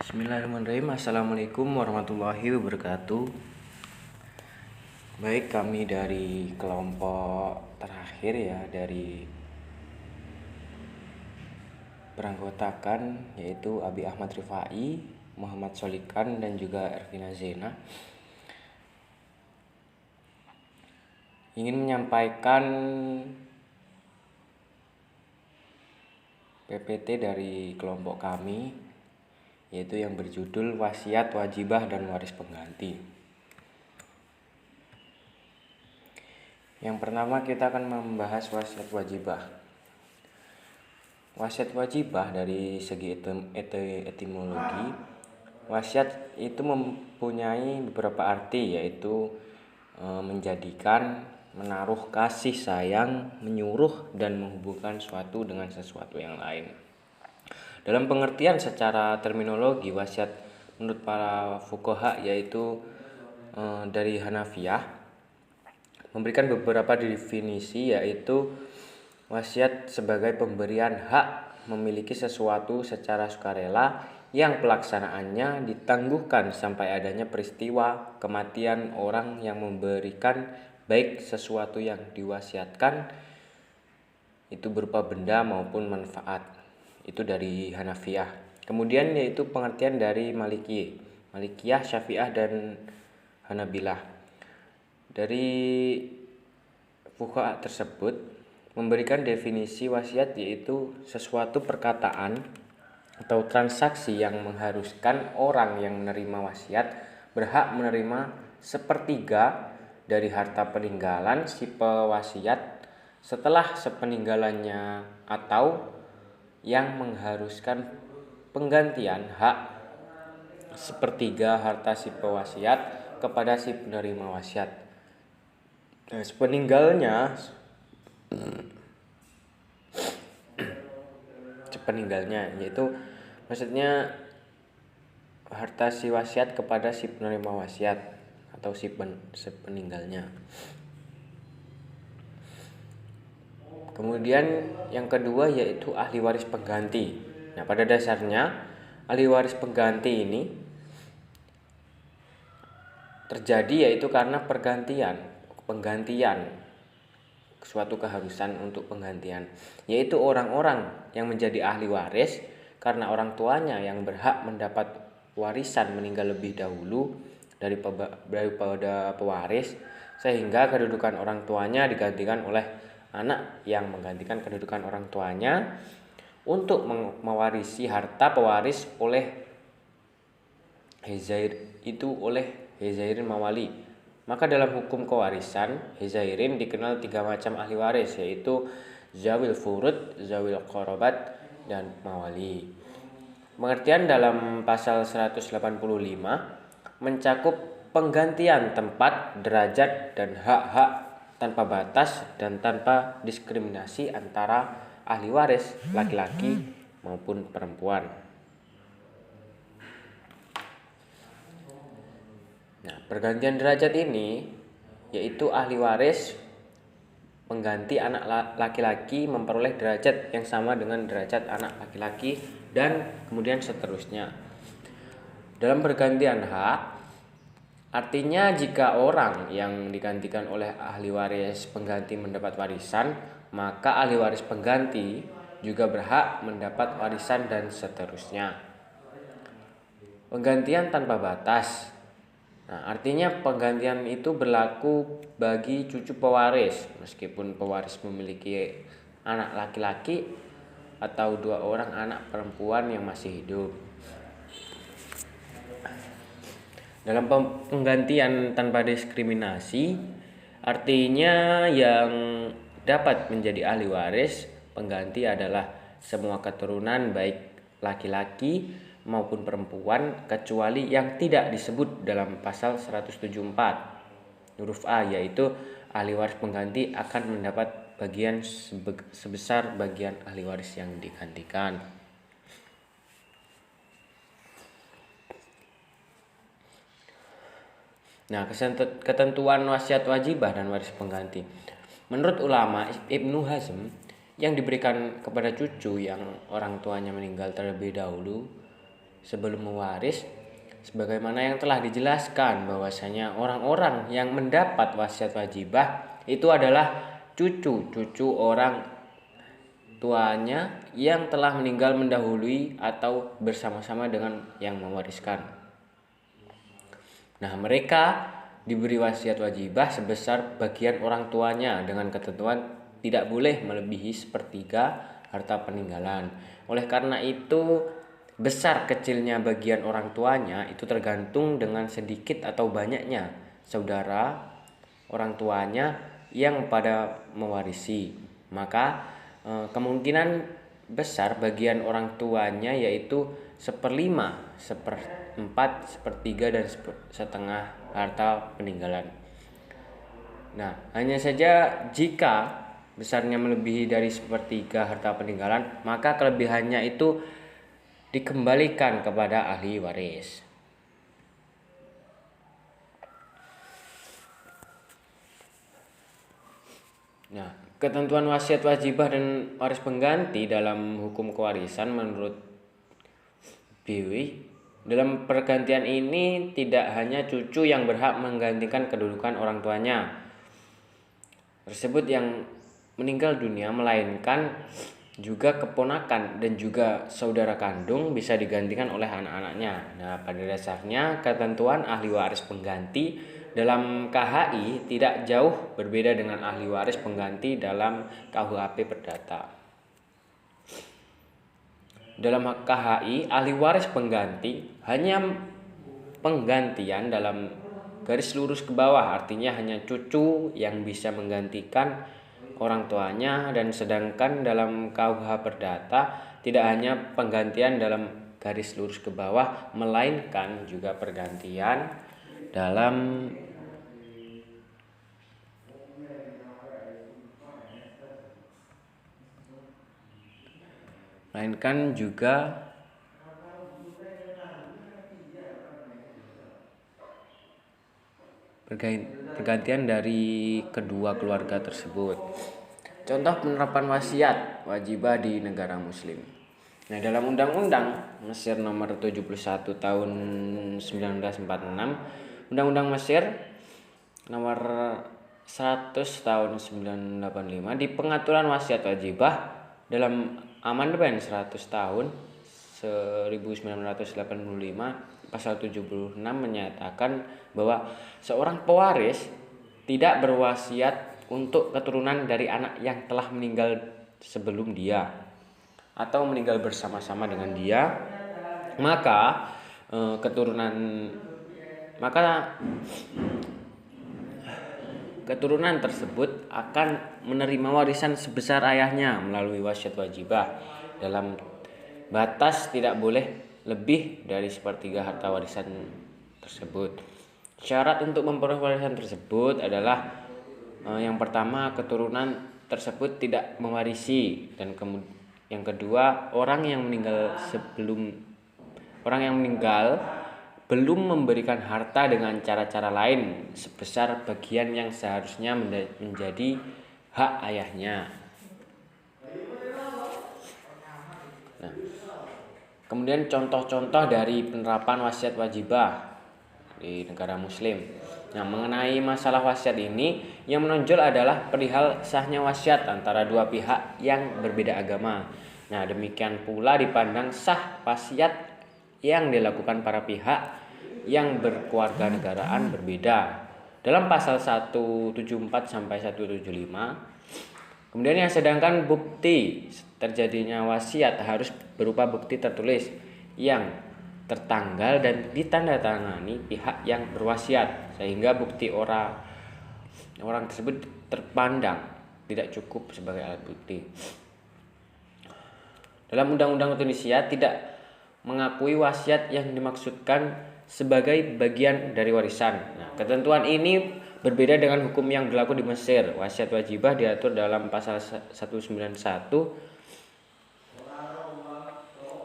Bismillahirrahmanirrahim. Assalamualaikum warahmatullahi wabarakatuh. Baik, kami dari kelompok terakhir ya, dari beranggotakan yaitu Abi Ahmad Rifai, Muhammad Solikan, dan juga Ervina Zena, ingin menyampaikan PPT dari kelompok kami, yaitu yang berjudul Wasiat, Wajibah, dan Waris Pengganti. Yang pertama kita akan membahas wasiat wajibah. Wasiat wajibah dari segi etimologi, wasiat itu mempunyai beberapa arti, yaitu menjadikan, menaruh kasih sayang, menyuruh, dan menghubungkan suatu dengan sesuatu yang lain. Dalam pengertian secara terminologi, wasiat menurut para fuqaha yaitu dari Hanafiyah memberikan beberapa definisi, yaitu wasiat sebagai pemberian hak memiliki sesuatu secara sukarela yang pelaksanaannya ditangguhkan sampai adanya peristiwa kematian orang yang memberikan, baik sesuatu yang diwasiatkan itu berupa benda maupun manfaat. Itu dari Hanafiyah. Kemudian yaitu pengertian dari Malikiyah, Syafi'ah, dan Hanabilah. Dari fuqaha tersebut memberikan definisi wasiat yaitu sesuatu perkataan atau transaksi yang mengharuskan orang yang menerima wasiat berhak menerima sepertiga dari harta peninggalan si pewasiat setelah sepeninggalannya, atau yang mengharuskan penggantian hak sepertiga harta si pewasiat kepada si penerima wasiat. Sepeninggalnya yaitu maksudnya harta si wasiat kepada si penerima wasiat atau sepeninggalnya. Kemudian yang kedua yaitu ahli waris pengganti. Nah, pada dasarnya ahli waris pengganti ini terjadi yaitu karena penggantian suatu keharusan untuk penggantian, yaitu orang-orang yang menjadi ahli waris karena orang tuanya yang berhak mendapat warisan meninggal lebih dahulu daripada pewaris, sehingga kedudukan orang tuanya digantikan oleh anak yang menggantikan kedudukan orang tuanya untuk mewarisi harta pewaris oleh Hezairin Mawali. Maka dalam hukum kewarisan, Hezairin dikenal 3 macam ahli waris, yaitu zawil furud, zawil qarabat, dan mawali. Pengertian dalam pasal 185 mencakup penggantian tempat, derajat, dan hak-hak tanpa batas dan tanpa diskriminasi antara ahli waris laki-laki maupun perempuan. Nah, pergantian derajat ini yaitu ahli waris pengganti anak laki-laki memperoleh derajat yang sama dengan derajat anak laki-laki dan kemudian seterusnya. Dalam pergantian hak, artinya jika orang yang digantikan oleh ahli waris pengganti mendapat warisan, maka ahli waris pengganti juga berhak mendapat warisan dan seterusnya. Penggantian tanpa batas. Nah, artinya penggantian itu berlaku bagi cucu pewaris meskipun pewaris memiliki anak laki-laki atau 2 orang anak perempuan yang masih hidup. Dalam penggantian tanpa diskriminasi, artinya yang dapat menjadi ahli waris pengganti adalah semua keturunan baik laki-laki maupun perempuan kecuali yang tidak disebut dalam pasal 174 huruf A, yaitu ahli waris pengganti akan mendapat bagian sebesar bagian ahli waris yang digantikan. Nah, ketentuan wasiat wajibah dan waris pengganti. Menurut ulama Ibnu Hazm, yang diberikan kepada cucu yang orang tuanya meninggal terlebih dahulu sebelum mewaris, sebagaimana yang telah dijelaskan bahwasanya orang-orang yang mendapat wasiat wajibah itu adalah cucu orang tuanya yang telah meninggal mendahului atau bersama-sama dengan yang mewariskan. Nah, mereka diberi wasiat wajibah sebesar bagian orang tuanya dengan ketentuan tidak boleh melebihi sepertiga harta peninggalan. Oleh karena itu, besar kecilnya bagian orang tuanya itu tergantung dengan sedikit atau banyaknya saudara orang tuanya yang pada mewarisi. Maka kemungkinan besar bagian orang tuanya yaitu 1/5, 1/4, 1/3 dan setengah harta peninggalan. Nah, hanya saja jika besarnya melebihi dari 1/3 harta peninggalan, maka kelebihannya itu dikembalikan kepada ahli waris. Nah, ketentuan wasiat wajibah dan waris pengganti dalam hukum kewarisan menurut BW, dalam pergantian ini tidak hanya cucu yang berhak menggantikan kedudukan orang tuanya tersebut yang meninggal dunia, melainkan juga keponakan dan juga saudara kandung bisa digantikan oleh anak-anaknya. Nah, pada dasarnya ketentuan ahli waris pengganti dalam KHI tidak jauh berbeda dengan ahli waris pengganti dalam KUHP Perdata. Dalam KHI, ahli waris pengganti hanya penggantian dalam garis lurus ke bawah, artinya hanya cucu yang bisa menggantikan orang tuanya, dan sedangkan dalam KUH Perdata tidak hanya penggantian dalam garis lurus ke bawah, melainkan juga pergantian dalam pergantian dari kedua keluarga tersebut. Contoh penerapan wasiat wajibah di negara muslim. Nah, dalam Undang-Undang Mesir nomor 71 tahun 1946, Undang-Undang Mesir nomor 100 tahun 1985 di pengaturan wasiat wajibah dalam amandemen 100 tahun 1985 pasal 76 menyatakan bahwa seorang pewaris tidak berwasiat untuk keturunan dari anak yang telah meninggal sebelum dia atau meninggal bersama-sama dengan dia, maka keturunan tersebut akan menerima warisan sebesar ayahnya melalui wasiat wajibah dalam batas tidak boleh lebih dari 1/3 harta warisan tersebut. Syarat untuk memperoleh warisan tersebut adalah yang pertama, keturunan tersebut tidak mewarisi, dan yang kedua, orang yang meninggal belum memberikan harta dengan cara-cara lain sebesar bagian yang seharusnya menjadi hak ayahnya. Nah, kemudian contoh-contoh dari penerapan wasiat wajibah di negara muslim. Nah, mengenai masalah wasiat ini, yang menonjol adalah perihal sahnya wasiat antara dua pihak yang berbeda agama. Nah, demikian pula dipandang sah wasiat yang dilakukan para pihak yang berkewarganegaraan berbeda. Dalam pasal 174 sampai 175, kemudian yang sedangkan bukti terjadinya wasiat harus berupa bukti tertulis yang tertanggal dan ditandatangani pihak yang berwasiat, sehingga bukti orang tersebut terpandang tidak cukup sebagai alat bukti. Dalam Undang-Undang Tunisia tidak mengakui wasiat yang dimaksudkan sebagai bagian dari warisan. Nah, ketentuan ini berbeda dengan hukum yang berlaku di Mesir. Wasiat wajibah diatur dalam pasal 191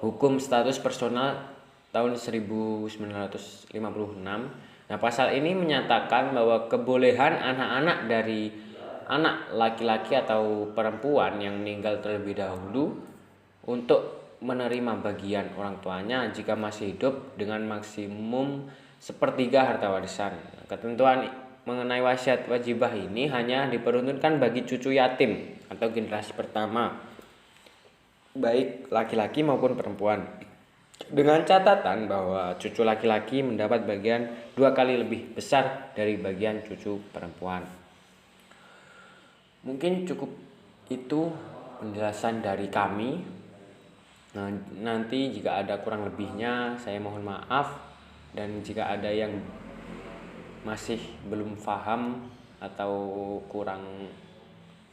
Hukum Status Personal tahun 1956. Nah, pasal ini menyatakan bahwa kebolehan anak-anak dari anak laki-laki atau perempuan yang meninggal terlebih dahulu untuk menerima bagian orang tuanya jika masih hidup dengan maksimum sepertiga harta warisan. Ketentuan mengenai wasiat wajibah ini hanya diperuntukkan bagi cucu yatim atau generasi pertama, baik laki-laki maupun perempuan. Dengan catatan bahwa cucu laki-laki mendapat bagian 2 kali lebih besar dari bagian cucu perempuan. Mungkin cukup itu penjelasan dari kami. Nah, nanti jika ada kurang lebihnya saya mohon maaf, dan jika ada yang masih belum paham atau kurang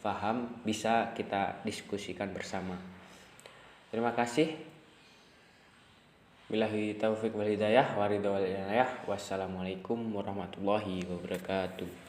paham bisa kita diskusikan bersama. Terima kasih. Billahi taufiq wal hidayah wa ridha wal inayah. Wassalamualaikum warahmatullahi wabarakatuh.